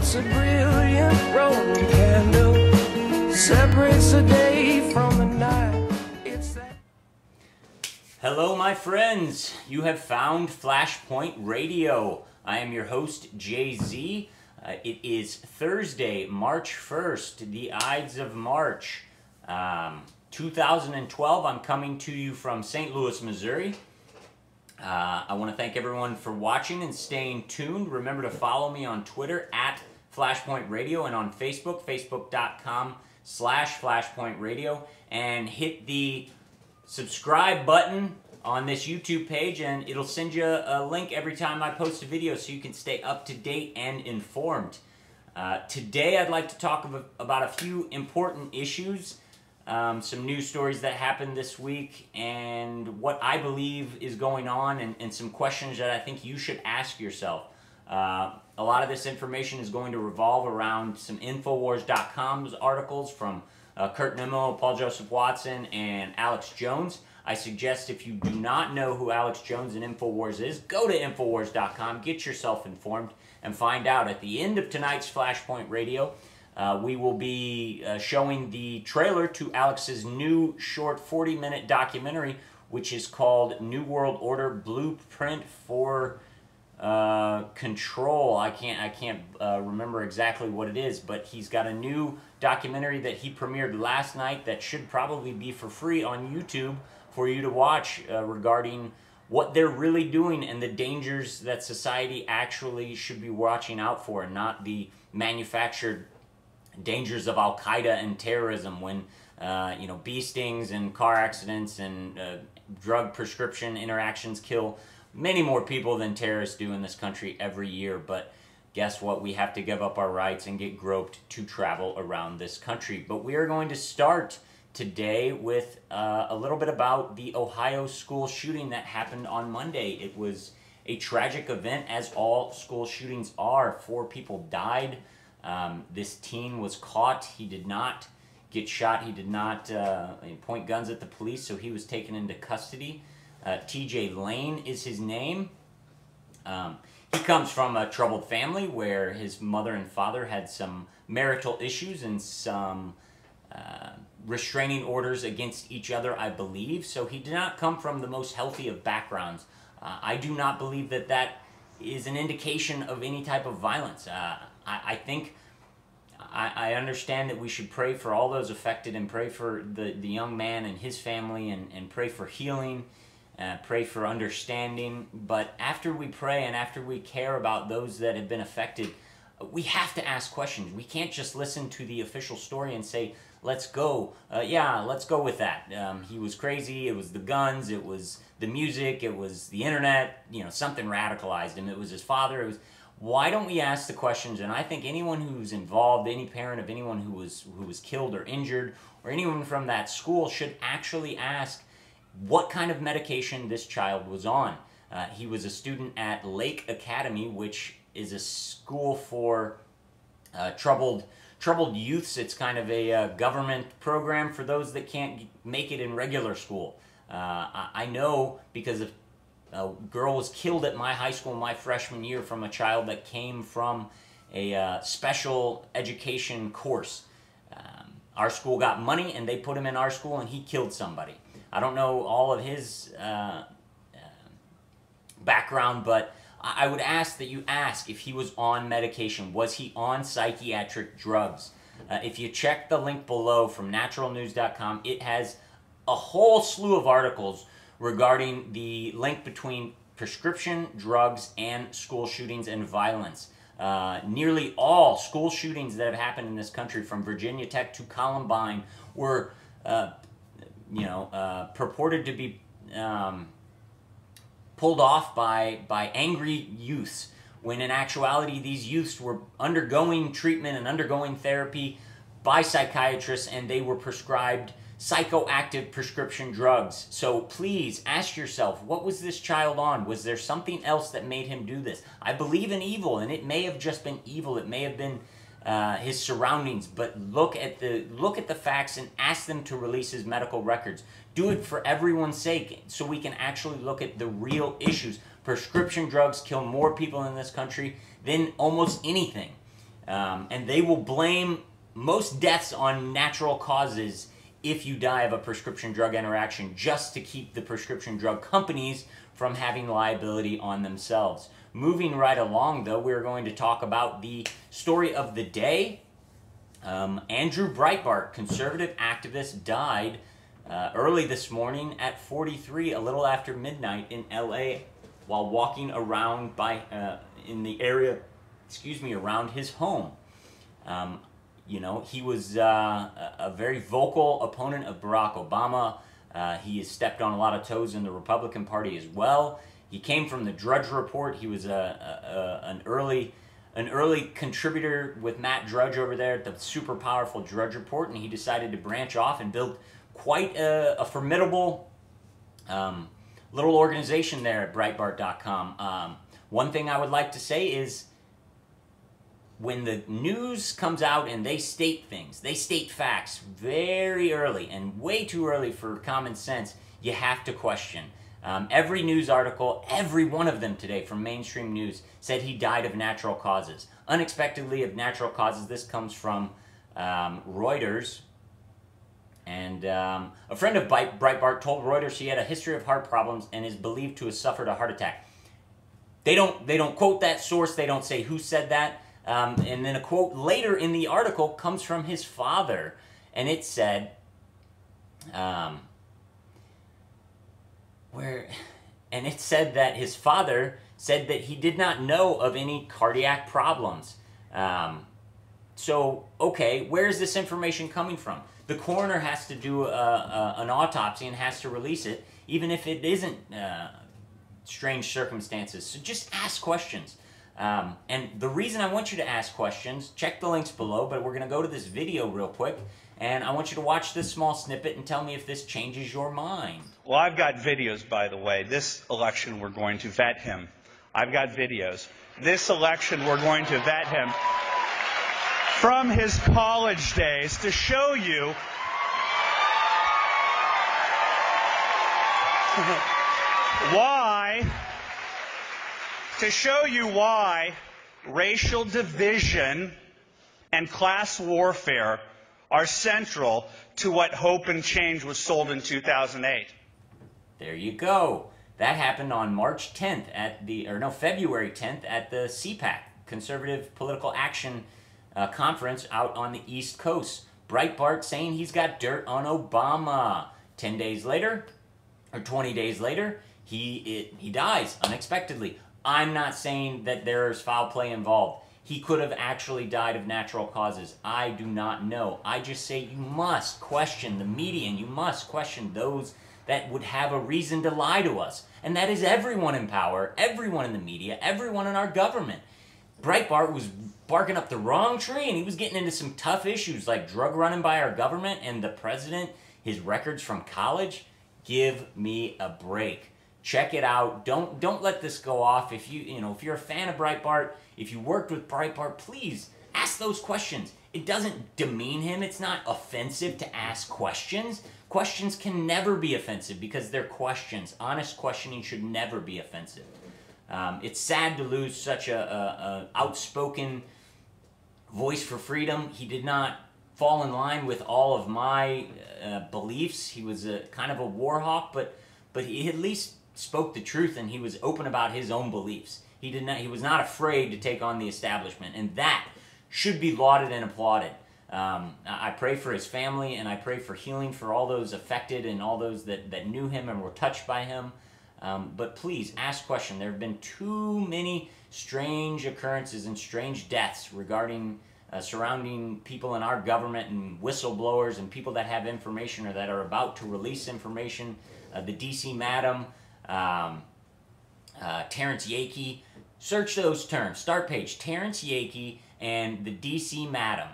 It's a brilliant Roman candle, separates the day from the night. It's that. Hello, my friends. You have found Flashpoint Radio. I am your host, Jay-Z. It is Thursday, March 1st, the Ides of March, 2012. I'm coming to you from St. Louis, Missouri. I want to thank everyone for watching and staying tuned. Remember to follow me on Twitter at Flashpoint Radio and on Facebook, facebook.com/Flashpoint Radio, and hit the subscribe button on this YouTube page, and it'll send you a link every time I post a video so you can stay up to date and informed. Today I'd like to talk about a few important issues, some news stories that happened this week, and what I believe is going on, and some questions that I think you should ask yourself. A lot of this information is going to revolve around some Infowars.com's articles from Kurt Nimmo, Paul Joseph Watson, and Alex Jones. I suggest if you do not know who Alex Jones and Infowars is, go to Infowars.com, get yourself informed, and find out. At the end of tonight's Flashpoint Radio, we will be showing the trailer to Alex's new short 40-minute documentary, which is called New World Order Blueprint for Control. I can't remember exactly what it is, but he's got a new documentary that he premiered last night that should probably be for free on YouTube for you to watch regarding what they're really doing and the dangers that society actually should be watching out for, and not the manufactured dangers of Al-Qaeda and terrorism when bee stings and car accidents and drug prescription interactions kill many more people than terrorists do in this country every year. But guess what? We have to give up our rights and get groped to travel around this country. But we are going to start today with a little bit about the Ohio school shooting that happened on Monday. It was a tragic event, as all school shootings are. 4 people died. This teen was caught. He did not get shot. He did not point guns at the police, so he was taken into custody. TJ Lane is his name. He comes from a troubled family where his mother and father had some marital issues and some restraining orders against each other, I believe. So he did not come from the most healthy of backgrounds. I do not believe that that is an indication of any type of violence. I think I understand that we should pray for all those affected and pray for the young man and his family, and pray for healing, pray for understanding. But after we pray and after we care about those that have been affected, we have to ask questions. We can't just listen to the official story and say, let's go. Yeah, let's go with that. He was crazy. It was the guns. It was the music. It was the internet. Something radicalized him. It was his father. It was... Why don't we ask the questions? And I think anyone who's involved, any parent of anyone who was killed or injured, or anyone from that school, should actually ask what kind of medication this child was on. He was a student at Lake Academy, which is a school for troubled youths. It's kind of a government program for those that can't make it in regular school. I know because a girl was killed at my high school my freshman year from a child that came from a special education course. Our school got money and they put him in our school, and he killed somebody. I don't know all of his background, but I would ask that you ask if he was on medication. Was he on psychiatric drugs? If you check the link below from naturalnews.com, it has a whole slew of articles regarding the link between prescription drugs and school shootings and violence. Nearly all school shootings that have happened in this country, from Virginia Tech to Columbine, were purported to be pulled off by angry youths, when in actuality these youths were undergoing treatment and undergoing therapy by psychiatrists, and they were prescribed psychoactive prescription drugs. So please ask yourself, what was this child on? Was there something else that made him do this? I believe in evil, and it may have just been evil. It may have been his surroundings, but look at the facts and ask them to release his medical records. Do it for everyone's sake, so we can actually look at the real issues. Prescription drugs kill more people in this country than almost anything. And they will blame most deaths on natural causes if you die of a prescription drug interaction, just to keep the prescription drug companies from having liability on themselves. Moving right along, though, we're going to talk about the story of the day. Andrew Breitbart, conservative activist, died early this morning at 43, a little after midnight in LA, while walking around in the area, around his home. You know, he was a very vocal opponent of Barack Obama. He has stepped on a lot of toes in the Republican Party as well. He came from the Drudge Report. He was an early contributor with Matt Drudge over there at the super powerful Drudge Report, and he decided to branch off and build quite a formidable little organization there at Breitbart.com. One thing I would like to say is, when the news comes out and they state things, they state facts very early and way too early for common sense, you have to question. Every news article, every one of them today from mainstream news, said he died of natural causes. Unexpectedly, of natural causes. This comes from Reuters. And a friend of Breitbart told Reuters he had a history of heart problems and is believed to have suffered a heart attack. They don't quote that source. They don't say who said that. And then a quote later in the article comes from his father, and it said, that his father said that he did not know of any cardiac problems. So, okay, where is this information coming from? The coroner has to do an autopsy and has to release it, even if it isn't strange circumstances. So just ask questions. And the reason I want you to ask questions, check the links below, but we're going to go to this video real quick, and I want you to watch this small snippet and tell me if this changes your mind. Well, I've got videos, by the way. This election, we're going to vet him. I've got videos. This election, we're going to vet him from his college days to show you why racial division and class warfare are central to what Hope and Change was sold in 2008. There you go. That happened on March 10th February 10th at the CPAC, Conservative Political Action Conference out on the East Coast. Breitbart saying he's got dirt on Obama. 10 days later, or 20 days later, he dies unexpectedly. I'm not saying that there's foul play involved. He could have actually died of natural causes. I do not know. I just say you must question the media, and you must question those that would have a reason to lie to us. And that is everyone in power, everyone in the media, everyone in our government. Breitbart was barking up the wrong tree, and he was getting into some tough issues like drug running by our government and the president, his records from college. Give me a break. Check it out. Don't let this go off. If if you're a fan of Breitbart, if you worked with Breitbart, please ask those questions. It doesn't demean him. It's not offensive to ask questions. Questions can never be offensive because they're questions. Honest questioning should never be offensive. It's sad to lose such a outspoken voice for freedom. He did not fall in line with all of my beliefs. He was kind of a war hawk, but he at least spoke the truth, and he was open about his own beliefs. He was not afraid to take on the establishment, and that should be lauded and applauded. I pray for his family, and I pray for healing for all those affected and all those that knew him and were touched by him. But please, ask questions. There have been too many strange occurrences and strange deaths surrounding people in our government and whistleblowers and people that have information or that are about to release information. The D.C. Madam, Terrence Yakey. Search those terms. Start page, Terrence Yakey and the D.C. Madam,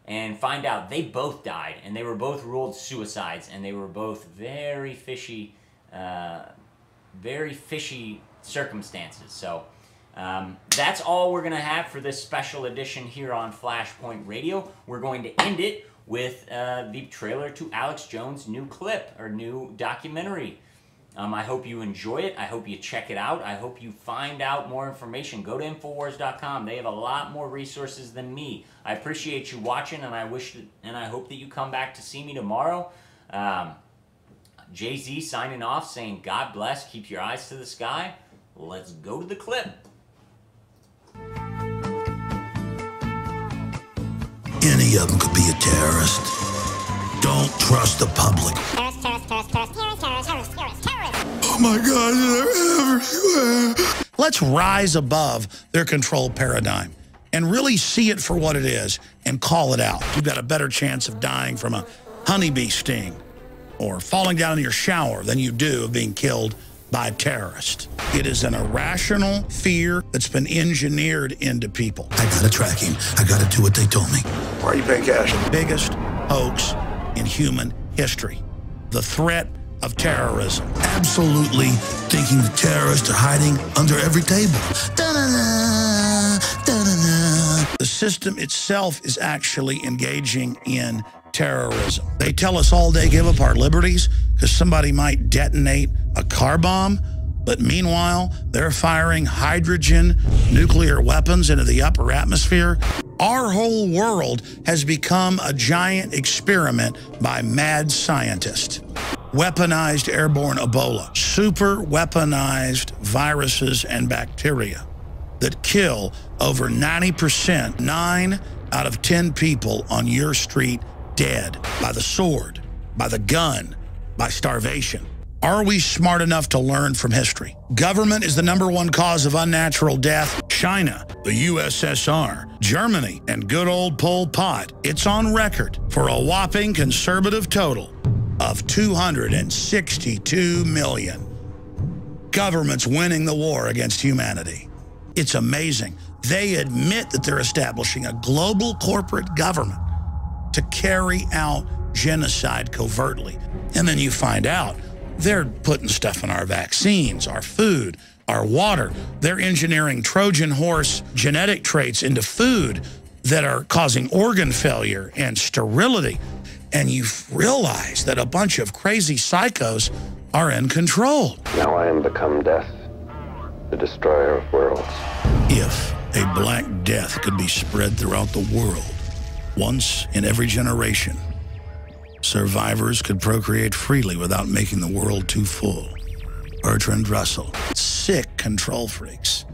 and find out they both died, and they were both ruled suicides, and they were both very fishy circumstances. So that's all we're going to have for this special edition here on Flashpoint Radio. We're going to end it with the trailer to Alex Jones' new clip, or new documentary. I hope you enjoy it. I hope you check it out. I hope you find out more information. Go to Infowars.com. They have a lot more resources than me. I appreciate you watching, and I hope that you come back to see me tomorrow. Jay-Z signing off, saying, God bless, keep your eyes to the sky. Let's go to the clip. Any of them could be a terrorist. Don't trust the public. Oh my God, they're everywhere. Let's rise above their control paradigm and really see it for what it is and call it out. You've got a better chance of dying from a honeybee sting or falling down in your shower than you do of being killed by a terrorist. It is an irrational fear that's been engineered into people. I gotta track him. I gotta do what they told me. Why are you paying cash? Biggest hoax in human history. The threat of terrorism. Absolutely thinking the terrorists are hiding under every table. Da-da-da, da-da-da. The system itself is actually engaging in terrorism. They tell us all day give up our liberties because somebody might detonate a car bomb, but meanwhile, they're firing hydrogen nuclear weapons into the upper atmosphere. Our whole world has become a giant experiment by mad scientists. Weaponized airborne Ebola, super weaponized viruses and bacteria that kill over 90%, 9 out of 10 people on your street dead by the sword, by the gun, by starvation. Are we smart enough to learn from history? Government is the #1 cause of unnatural death. China, the USSR, Germany, and good old Pol Pot. It's on record for a whopping conservative total of 262 million. Governments winning the war against humanity. It's amazing. They admit that they're establishing a global corporate government to carry out genocide covertly. And then you find out they're putting stuff in our vaccines, our food, our water. They're engineering Trojan horse genetic traits into food that are causing organ failure and sterility. And you realize that a bunch of crazy psychos are in control. Now I am become death, the destroyer of worlds. If a black death could be spread throughout the world, once in every generation, survivors could procreate freely without making the world too full. Bertrand Russell. Sick control freaks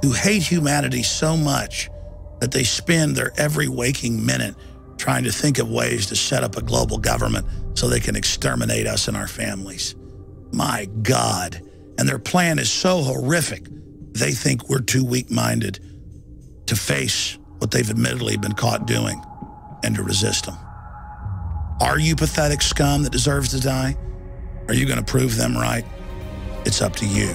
who hate humanity so much that they spend their every waking minute trying to think of ways to set up a global government so they can exterminate us and our families. My God. And their plan is so horrific, they think we're too weak-minded to face what they've admittedly been caught doing and to resist them. Are you pathetic scum that deserves to die? Are you going to prove them right? It's up to you.